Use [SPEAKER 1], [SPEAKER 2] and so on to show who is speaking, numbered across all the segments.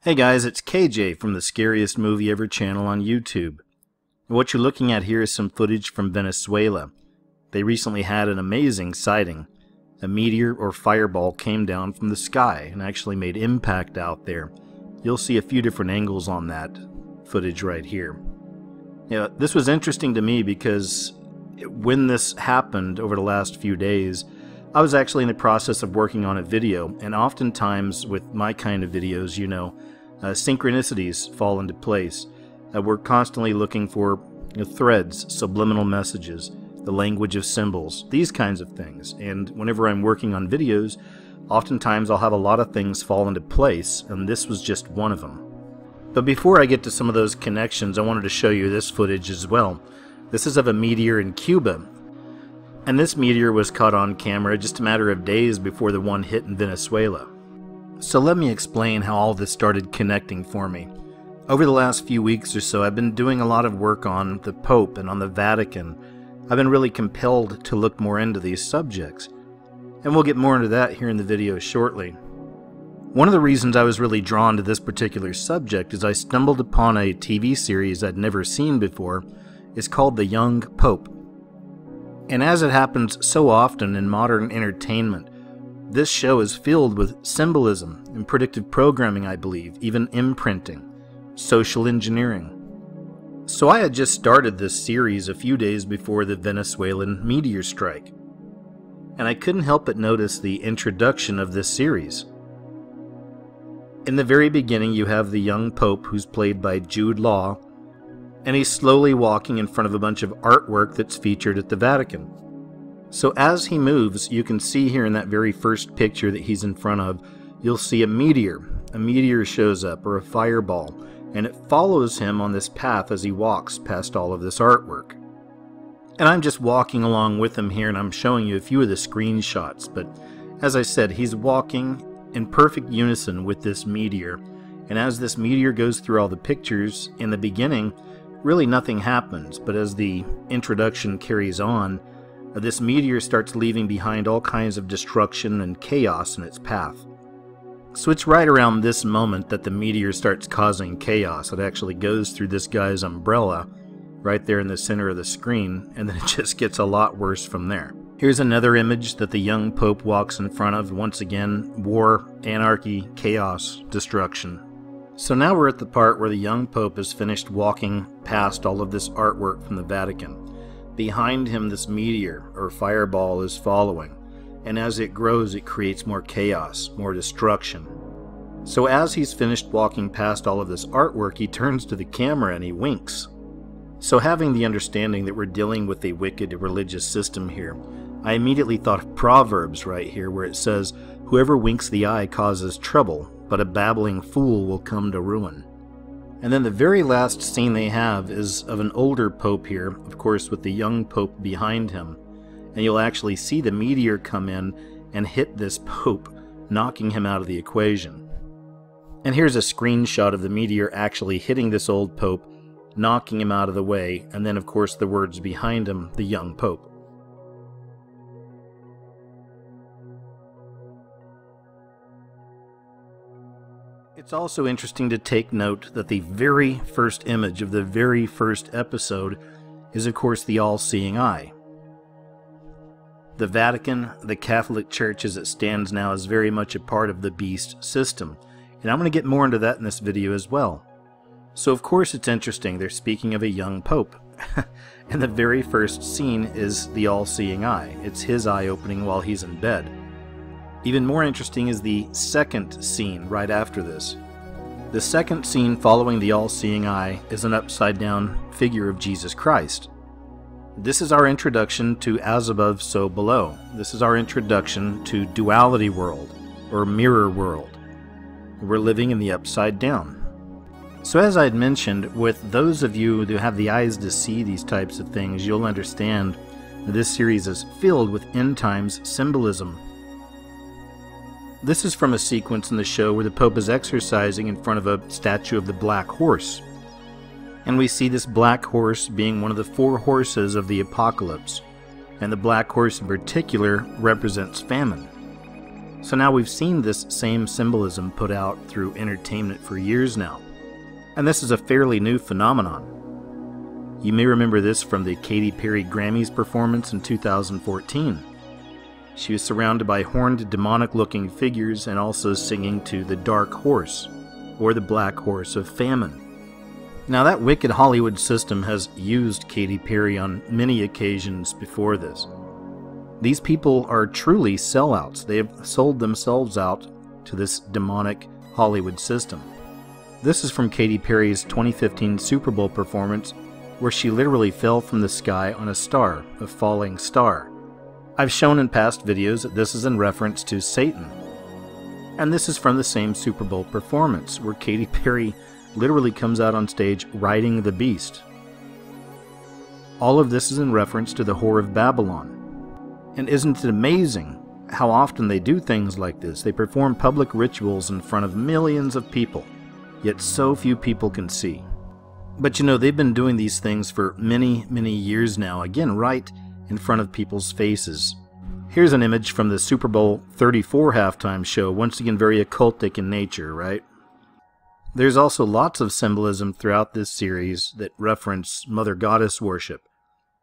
[SPEAKER 1] Hey guys, it's KJ from the Scariest Movie Ever channel on YouTube. What you're looking at here is some footage from Venezuela. They recently had an amazing sighting. A meteor or fireball came down from the sky and actually made impact out there. You'll see a few different angles on that footage right here. Yeah, this was interesting to me because when this happened over the last few days, I was actually in the process of working on a video, and oftentimes with my kind of videos, synchronicities fall into place. We're constantly looking for threads, subliminal messages, the language of symbols, these kinds of things. And whenever I'm working on videos, oftentimes I'll have a lot of things fall into place, and this was just one of them. But before I get to some of those connections, I wanted to show you this footage as well. This is of a meteor in Cuba. And this meteor was caught on camera just a matter of days before the one hit in Venezuela. So let me explain how all this started connecting for me. Over the last few weeks or so, I've been doing a lot of work on the Pope and on the Vatican. I've been really compelled to look more into these subjects. And we'll get more into that here in the video shortly. One of the reasons I was really drawn to this particular subject is I stumbled upon a TV series I'd never seen before. It's called The Young Pope. And as it happens so often in modern entertainment, this show is filled with symbolism and predictive programming, I believe, even imprinting, social engineering. So I had just started this series a few days before the Venezuelan meteor strike, and I couldn't help but notice the introduction of this series. In the very beginning, you have the young Pope, who's played by Jude Law, and he's slowly walking in front of a bunch of artwork that's featured at the Vatican. So as he moves, you can see here in that very first picture that he's in front of, you'll see a meteor. A meteor shows up, or a fireball, and it follows him on this path as he walks past all of this artwork. And I'm just walking along with him here, and I'm showing you a few of the screenshots, but as I said, he's walking in perfect unison with this meteor, and as this meteor goes through all the pictures, in the beginning, really nothing happens, but as the introduction carries on, this meteor starts leaving behind all kinds of destruction and chaos in its path. So it's right around this moment that the meteor starts causing chaos. It actually goes through this guy's umbrella right there in the center of the screen, and then it just gets a lot worse from there. Here's another image that the young Pope walks in front of. Once again, war, anarchy, chaos, destruction. So now we're at the part where the young Pope has finished walking past all of this artwork from the Vatican. Behind him, this meteor or fireball is following, and as it grows, it creates more chaos, more destruction. So as he's finished walking past all of this artwork, he turns to the camera and he winks. So having the understanding that we're dealing with a wicked religious system here, I immediately thought of Proverbs right here, where it says, "Whoever winks the eye causes trouble, but a babbling fool will come to ruin." And then the very last scene they have is of an older Pope here, of course with the young Pope behind him. And you'll actually see the meteor come in and hit this Pope, knocking him out of the equation. And here's a screenshot of the meteor actually hitting this old Pope, knocking him out of the way, and then of course the words behind him, the young Pope. It's also interesting to take note that the very first image of the very first episode is of course the all-seeing eye. The Vatican, the Catholic Church as it stands now, is very much a part of the beast system, and I'm going to get more into that in this video as well. So of course it's interesting, they're speaking of a young Pope, and the very first scene is the all-seeing eye. It's his eye opening while he's in bed. Even more interesting is the second scene right after this. The second scene following the all-seeing eye is an upside-down figure of Jesus Christ. This is our introduction to as above, so below. This is our introduction to duality world, or mirror world. We're living in the upside down. So as I had mentioned, with those of you who have the eyes to see these types of things, you'll understand that this series is filled with end times symbolism. This is from a sequence in the show where the Pope is exercising in front of a statue of the Black Horse. And we see this black horse being one of the 4 horses of the apocalypse. And the black horse in particular represents famine. So now we've seen this same symbolism put out through entertainment for years now. And this is a fairly new phenomenon. You may remember this from the Katy Perry Grammys performance in 2014. She was surrounded by horned, demonic-looking figures and also singing to the Dark Horse, or the Black Horse of Famine. Now that wicked Hollywood system has used Katy Perry on many occasions before this. These people are truly sellouts. They have sold themselves out to this demonic Hollywood system. This is from Katy Perry's 2015 Super Bowl performance, where she literally fell from the sky on a star, a falling star. I've shown in past videos that this is in reference to Satan. And this is from the same Super Bowl performance, where Katy Perry literally comes out on stage riding the beast. All of this is in reference to the Whore of Babylon. And isn't it amazing how often they do things like this? They perform public rituals in front of millions of people, yet so few people can see. But you know, they've been doing these things for many, many years now, again, right in front of people's faces. Here's an image from the Super Bowl 34 halftime show, once again very occultic in nature, right? There's also lots of symbolism throughout this series that reference Mother Goddess worship,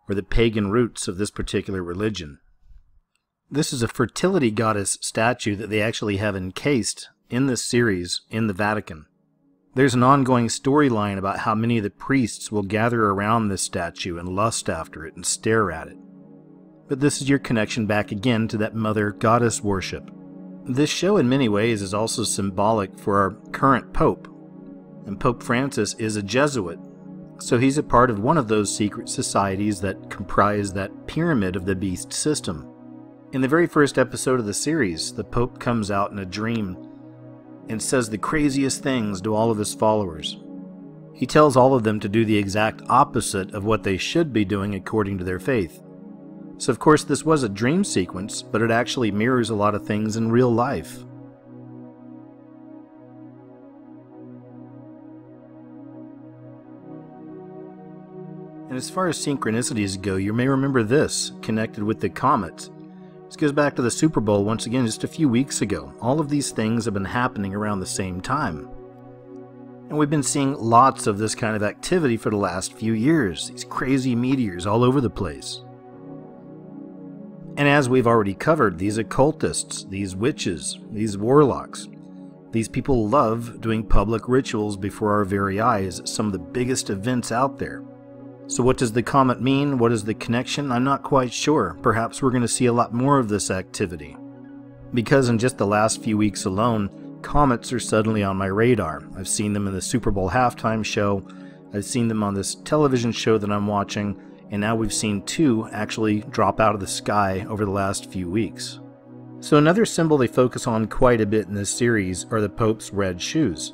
[SPEAKER 1] or the pagan roots of this particular religion. This is a fertility goddess statue that they actually have encased in this series in the Vatican. There's an ongoing storyline about how many of the priests will gather around this statue and lust after it and stare at it. But this is your connection back again to that Mother Goddess worship. This show in many ways is also symbolic for our current Pope. And Pope Francis is a Jesuit, so he's a part of one of those secret societies that comprise that pyramid of the beast system. In the very first episode of the series, the Pope comes out in a dream and says the craziest things to all of his followers. He tells all of them to do the exact opposite of what they should be doing according to their faith. So of course this was a dream sequence, but it actually mirrors a lot of things in real life. And as far as synchronicities go, you may remember this, connected with the comets. This goes back to the Super Bowl once again just a few weeks ago. All of these things have been happening around the same time. And we've been seeing lots of this kind of activity for the last few years. These crazy meteors all over the place. And as we've already covered, these occultists, these witches, these warlocks, these people love doing public rituals before our very eyes at some of the biggest events out there. So what does the comet mean? What is the connection? I'm not quite sure. Perhaps we're going to see a lot more of this activity. Because in just the last few weeks alone, comets are suddenly on my radar. I've seen them in the Super Bowl halftime show, I've seen them on this television show that I'm watching, and now we've seen two actually drop out of the sky over the last few weeks. So another symbol they focus on quite a bit in this series are the Pope's red shoes.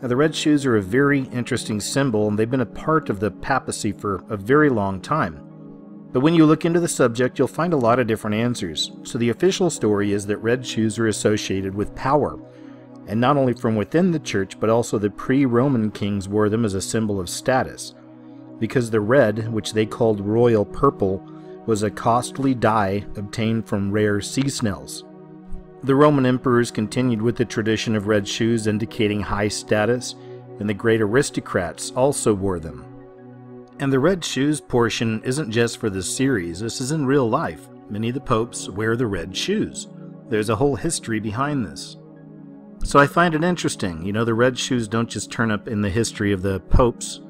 [SPEAKER 1] Now, the red shoes are a very interesting symbol, and they've been a part of the papacy for a very long time. But when you look into the subject, you'll find a lot of different answers. So the official story is that red shoes are associated with power, and not only from within the church, but also the pre-Roman kings wore them as a symbol of status, because the red, which they called royal purple, was a costly dye obtained from rare sea snails. The Roman emperors continued with the tradition of red shoes, indicating high status, and the great aristocrats also wore them. And the red shoes portion isn't just for this series, this is in real life. Many of the popes wear the red shoes. There's a whole history behind this. So I find it interesting, you know, the red shoes don't just turn up in the history of the popes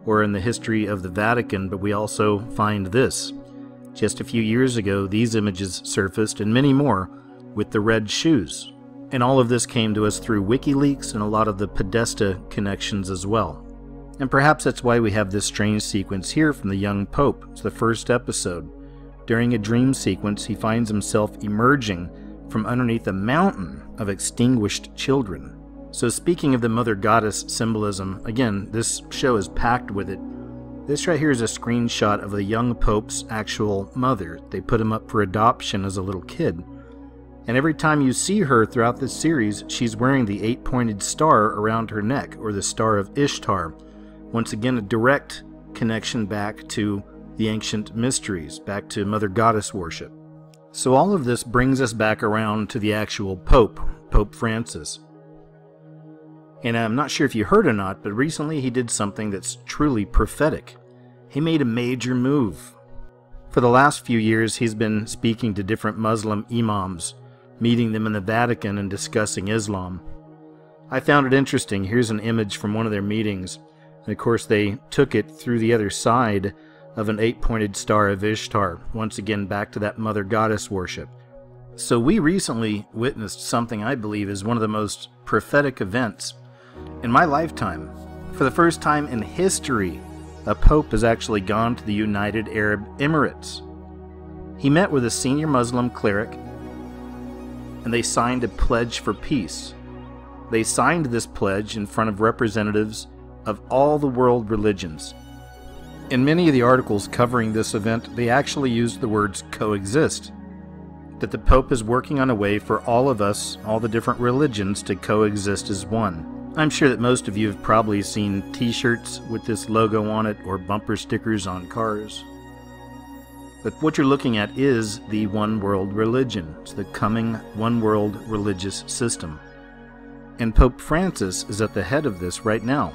[SPEAKER 1] or in the history of the Vatican, but we also find this. Just a few years ago, these images surfaced, and many more, with the red shoes. And all of this came to us through WikiLeaks and a lot of the Podesta connections as well. And perhaps that's why we have this strange sequence here from the young Pope. It's the first episode. During a dream sequence, he finds himself emerging from underneath a mountain of extinguished children. So speaking of the Mother Goddess symbolism, again, this show is packed with it. This right here is a screenshot of the young Pope's actual mother. They put him up for adoption as a little kid. And every time you see her throughout this series, she's wearing the 8-pointed star around her neck, or the Star of Ishtar. Once again, a direct connection back to the ancient mysteries, back to Mother Goddess worship. So all of this brings us back around to the actual Pope, Pope Francis. And I'm not sure if you heard or not, but recently he did something that's truly prophetic. He made a major move. For the last few years, he's been speaking to different Muslim imams, meeting them in the Vatican and discussing Islam. I found it interesting. Here's an image from one of their meetings. And of course, they took it through the other side of an 8-pointed star of Ishtar, once again back to that mother goddess worship. So we recently witnessed something I believe is one of the most prophetic events in my lifetime. For the first time in history, a pope has actually gone to the United Arab Emirates. He met with a senior Muslim cleric, and they signed a pledge for peace. They signed this pledge in front of representatives of all the world religions. In many of the articles covering this event, they actually used the words coexist. That the Pope is working on a way for all of us, all the different religions, to coexist as one. I'm sure that most of you have probably seen t-shirts with this logo on it or bumper stickers on cars. But what you're looking at is the one world religion. It's the coming one world religious system. And Pope Francis is at the head of this right now.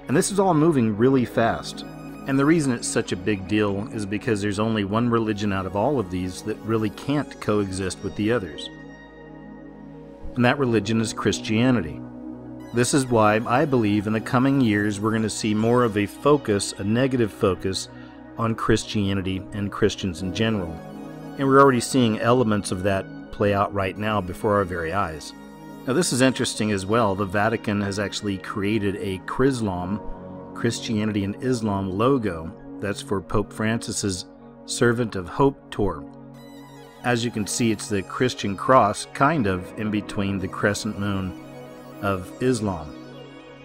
[SPEAKER 1] And this is all moving really fast. And the reason it's such a big deal is because there's only one religion out of all of these that really can't coexist with the others. And that religion is Christianity. This is why I believe in the coming years we're going to see more of a focus, a negative focus, on Christianity and Christians in general. And we're already seeing elements of that play out right now before our very eyes. Now this is interesting as well. The Vatican has actually created a Chrislam, Christianity and Islam logo. That's for Pope Francis's Servant of Hope tour. As you can see, it's the Christian cross, kind of, in between the crescent moon of Islam.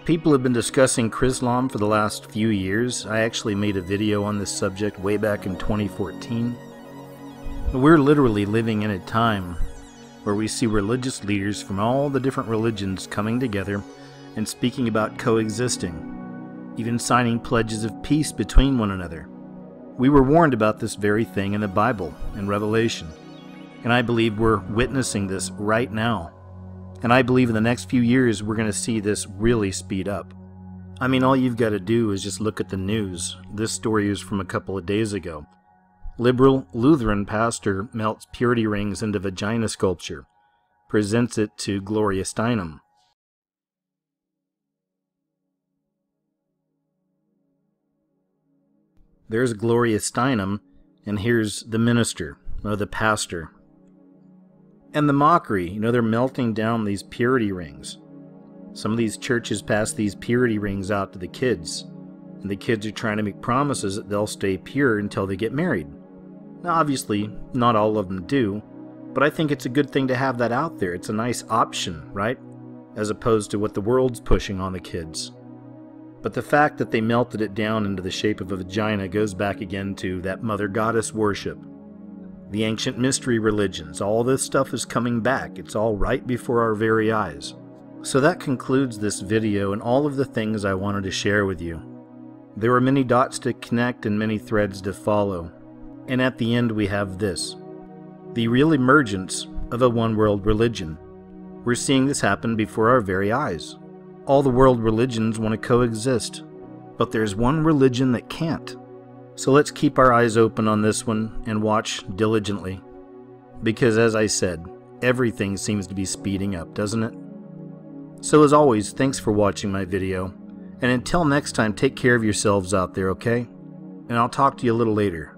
[SPEAKER 1] People have been discussing Chrislam for the last few years. I actually made a video on this subject way back in 2014. We're literally living in a time where we see religious leaders from all the different religions coming together and speaking about coexisting, even signing pledges of peace between one another. We were warned about this very thing in the Bible, in Revelation, and I believe we're witnessing this right now. And I believe in the next few years we're going to see this really speed up. I mean, all you've got to do is just look at the news. This story is from a couple of days ago. Liberal Lutheran pastor melts purity rings into vagina sculpture, presents it to Gloria Steinem. There's Gloria Steinem, and here's the minister, or the pastor. And the mockery, they're melting down these purity rings. Some of these churches pass these purity rings out to the kids, and the kids are trying to make promises that they'll stay pure until they get married. Now, obviously, not all of them do, but I think it's a good thing to have that out there. It's a nice option, right? As opposed to what the world's pushing on the kids. But the fact that they melted it down into the shape of a vagina goes back again to that mother goddess worship. The ancient mystery religions, all this stuff is coming back. It's all right before our very eyes. So that concludes this video and all of the things I wanted to share with you. There were many dots to connect and many threads to follow. And at the end we have this: the real emergence of a one-world religion. We're seeing this happen before our very eyes. All the world religions want to coexist, but there's one religion that can't. So let's keep our eyes open on this one and watch diligently. Because as I said, everything seems to be speeding up, doesn't it? So as always, thanks for watching my video. And until next time, take care of yourselves out there, okay? And I'll talk to you a little later.